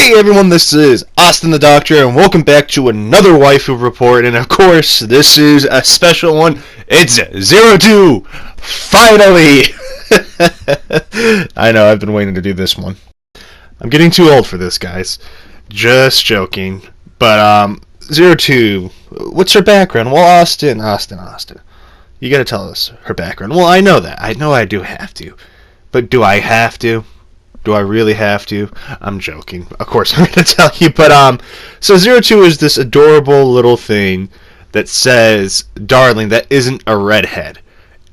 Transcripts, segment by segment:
Hey everyone, this is Austin the Doctor, and welcome back to another Waifu Report, and of course, this is a special one. It's 02! Finally! I know, I've been waiting to do this one. I'm getting too old for this, guys. Just joking. But, 02, what's her background? Well, Austin. You gotta tell us her background. Well, I know that. I know I do have to. But do I have to? Do I really have to? I'm joking. Of course I'm going to tell you. But, so 02 is this adorable little thing that says, darling, that isn't a redhead.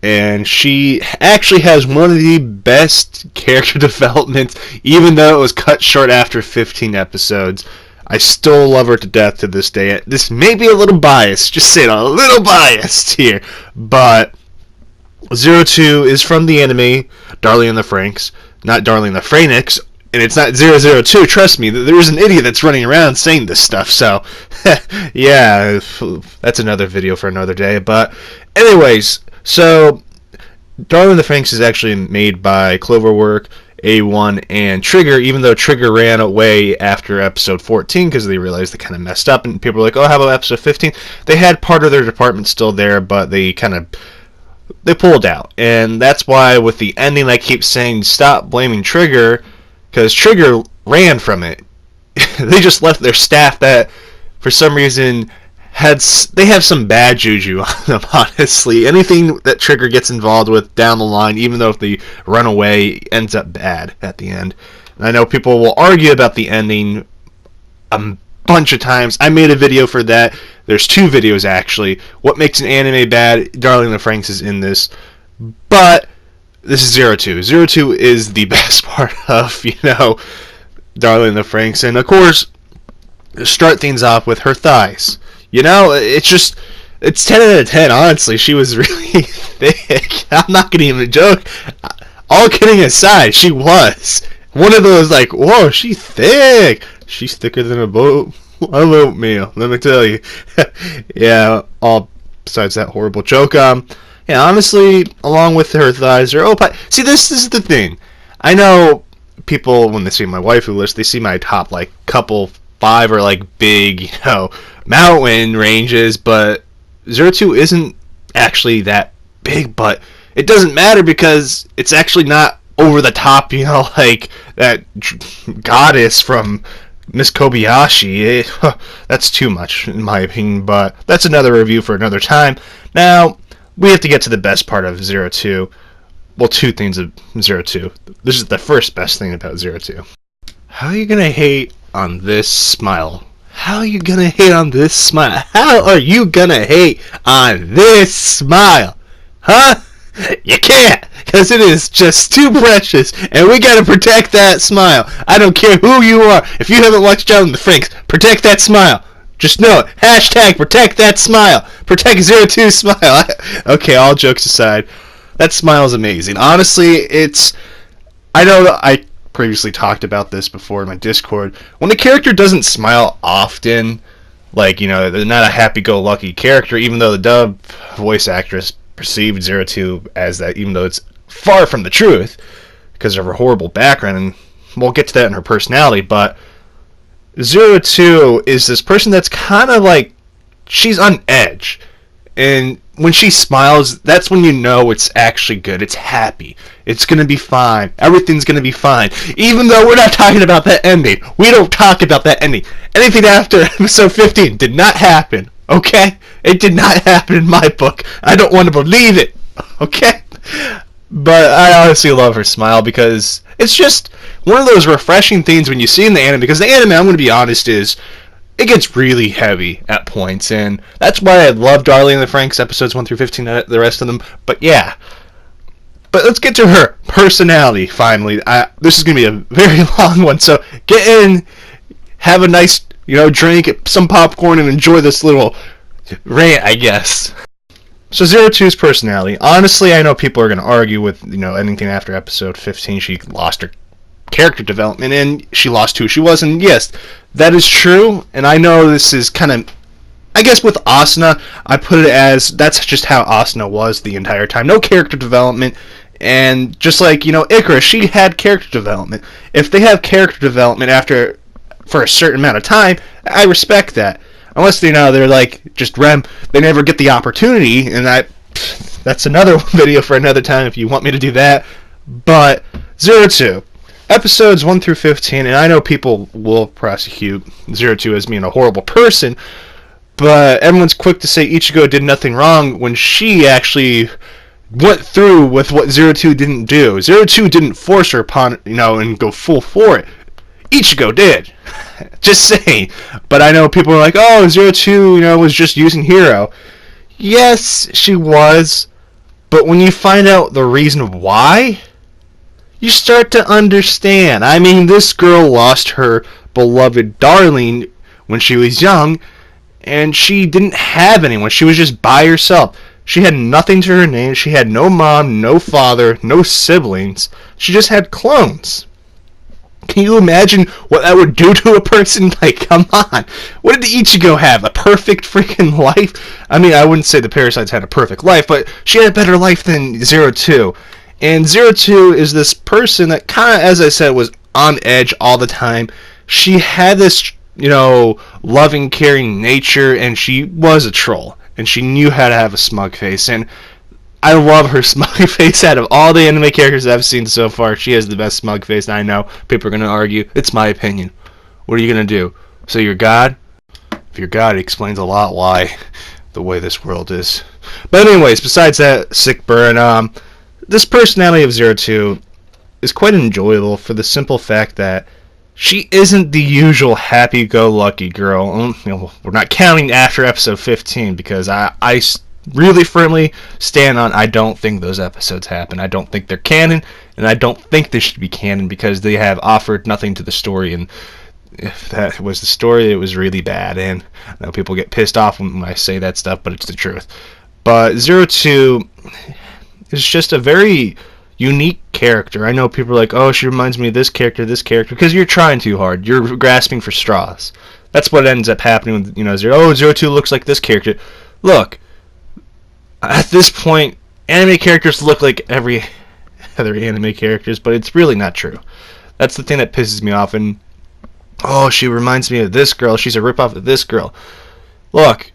And she actually has one of the best character developments, even though it was cut short after 15 episodes. I still love her to death to this day. This may be a little biased, just saying, a little biased here. But 02 is from the anime Darling in the Franxx. Not Darling the Phoenix, and it's not 002, trust me, there's an idiot that's running around saying this stuff, so, yeah, that's another video for another day, but, anyways, so, Darling the Franxx is actually made by Cloverwork, A1, and Trigger, even though Trigger ran away after episode 14, because they realized they kind of messed up, and people were like, oh, how about episode 15? They had part of their department still there, but they pulled out, and that's why with the ending I keep saying stop blaming Trigger, because Trigger ran from it. They just left their staff that for some reason they have some bad juju on them, honestly. Anything that Trigger gets involved with down the line, even though if they run away, ends up bad at the end. And I know people will argue about the ending bunch of times. I made a video for that. There's two videos actually. What makes an anime bad? Darling in the Franxx is in this. But this is 02. 02 is the best part of, Darling in the Franxx. And of course, start things off with her thighs. It's 10 out of 10, honestly. She was really thick. I'm not gonna even joke. All kidding aside, she was. One of those like, whoa, she's thick. She's thicker than a oatmeal, let me tell you. Yeah, all besides that horrible joke. Yeah, honestly, along with her thighs, are see, this is the thing. I know people, when they see my waifu list, they see my top, couple 5 or, big, mountain ranges, but 02 isn't actually that big, but it doesn't matter because it's actually not over the top, that goddess from Miss Kobayashi. That's too much, in my opinion, but that's another review for another time. Now, we have to get to the best part of 02. Well, two things of 02. This is the first best thing about 02. How are you gonna hate on this smile? How are you gonna hate on this smile? How are you gonna hate on this smile? Huh? You can't, because it is just too precious, and we gotta protect that smile. I don't care who you are. If you haven't watched Darling in the Franxx, protect that smile. Just know it. Hashtag protect that smile. Protect 02 smile. Okay, all jokes aside, that smile is amazing. Honestly, I know that I previously talked about this before in my Discord. When a character doesn't smile often, they're not a happy-go-lucky character, even though the dub voice actress perceived 02 as that, even though it's far from the truth because of her horrible background, and we'll get to that in her personality. But 02 is this person that's kind of she's on edge, and when she smiles, that's when you know it's actually good. It's happy. It's gonna be fine. Everything's gonna be fine. Even though we're not talking about that ending. We don't talk about that ending. Anything after episode 15 did not happen. Okay? It did not happen in my book. I don't want to believe it. Okay? But I honestly love her smile because it's just one of those refreshing things when you see in the anime. Because the anime, I'm going to be honest, it gets really heavy at points. And that's why I love Darling in the Franxx episodes 1 through 15, the rest of them. But yeah. But let's get to her personality, finally. This is going to be a very long one. So get in, have a nice drink, some popcorn, and enjoy this little rant, I guess. So 02's personality. Honestly, I know people are going to argue with, anything after episode 15. She lost her character development, and she lost who she was, and yes, that is true, and I know this is kind of, I guess with Asuna, I put it as, that's just how Asuna was the entire time. No character development, and just like, Icarus, she had character development. If they have character development after for a certain amount of time, I respect that. Unless they're like just they never get the opportunity, and that's another video for another time if you want me to do that. But 02 episodes 1 through 15, and I know people will prosecute 02 as being a horrible person, but everyone's quick to say Ichigo did nothing wrong when she actually went through with what 02 didn't do. 02 didn't force her upon, and go full for it. Ichigo did. Just saying. But I know people are like, oh, 02, was just using Hero. Yes, she was. But when you find out the reason why, you start to understand. I mean, this girl lost her beloved darling when she was young, and she didn't have anyone. She was just by herself. She had nothing to her name. She had no mom, no father, no siblings. She just had clones. Can you imagine what that would do to a person? Like, come on. What did Ichigo have? A perfect freaking life? I mean, I wouldn't say the parasites had a perfect life, but she had a better life than 02. And 02 is this person that kind of, as I said, was on edge all the time. She had this, loving, caring nature, and she was a troll. And she knew how to have a smug face. And I love her smug face. Out of all the anime characters I've seen so far, she has the best smug face. And I know people are going to argue. It's my opinion. What are you going to do? So you're God? If you're God, it explains a lot why the way this world is. But anyways, besides that sick burn, this personality of 02 is quite enjoyable for the simple fact that she isn't the usual happy-go-lucky girl. We're not counting after episode 15 because I really firmly stand on I don't think those episodes happen. I don't think they're canon, and I don't think they should be canon because they have offered nothing to the story, and if that was the story, it was really bad. And I know people get pissed off when I say that stuff, but it's the truth. But 02 is just a very unique character. I know people are like, oh, she reminds me of this character, because you're trying too hard. You're grasping for straws. That's what ends up happening with, 02 looks like this character. Look, at this point, anime characters look like every other anime characters, but it's really not true. That's the thing that pisses me off. And, oh, she reminds me of this girl. She's a ripoff of this girl. Look,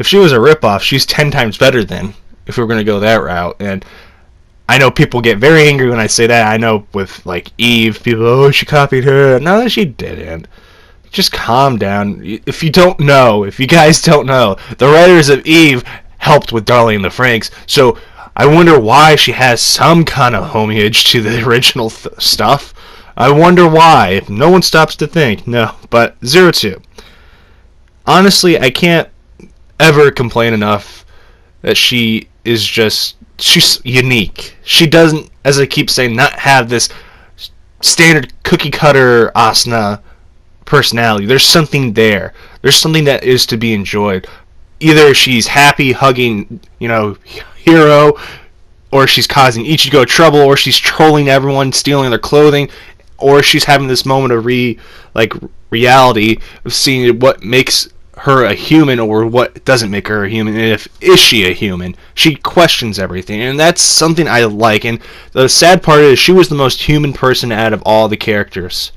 if she was a ripoff, she's 10 times better than, if we were going to go that route. And I know people get very angry when I say that. I know with, like, Eve, people, oh, she copied her. No, she didn't. Just calm down. If you guys don't know, the writers of Eve helped with Darling in the Franxx, so I wonder why she has some kind of homage to the original stuff. I wonder why. No one stops to think. No, but 02. Honestly, I can't ever complain enough that she's unique. She doesn't, as I keep saying, not have this standard cookie cutter Asuna personality. There's something there. There's something that is to be enjoyed. Either she's happy hugging, Hero, or she's causing Ichigo trouble, or she's trolling everyone, stealing their clothing, or she's having this moment of reality of seeing what makes her a human or what doesn't make her a human, and is she a human? She questions everything, and that's something I like. And the sad part is she was the most human person out of all the characters.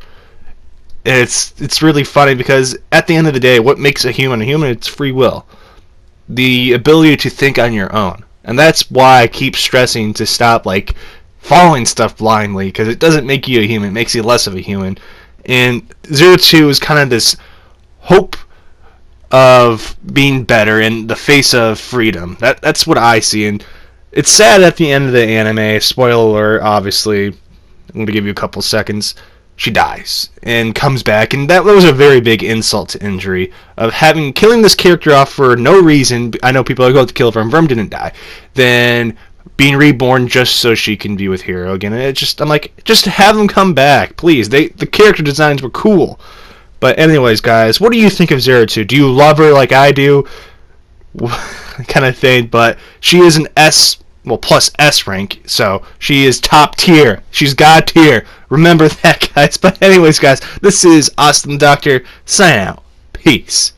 It's really funny because at the end of the day, what makes a human? It's free will. The ability to think on your own. And that's why I keep stressing to stop following stuff blindly, because it doesn't make you a human, it makes you less of a human. And 02 is kind of this hope of being better in the face of freedom. That's what I see. And it's sad at the end of the anime, spoiler alert, obviously, I'm going to give you a couple seconds, she dies and comes back, and that was a very big insult to injury of killing this character off for no reason. I know people are going to kill Verm didn't die, then being reborn just so she can be with Hero again. And I'm like, just have them come back, please. The character designs were cool. But anyways, guys, what do you think of 02? Do you love her like I do? Kind of thing, but she is an plus S rank, so she is top tier. She's God tier. Remember that, guys. But anyways, guys, this is Austin the Doctor, signing out. Peace.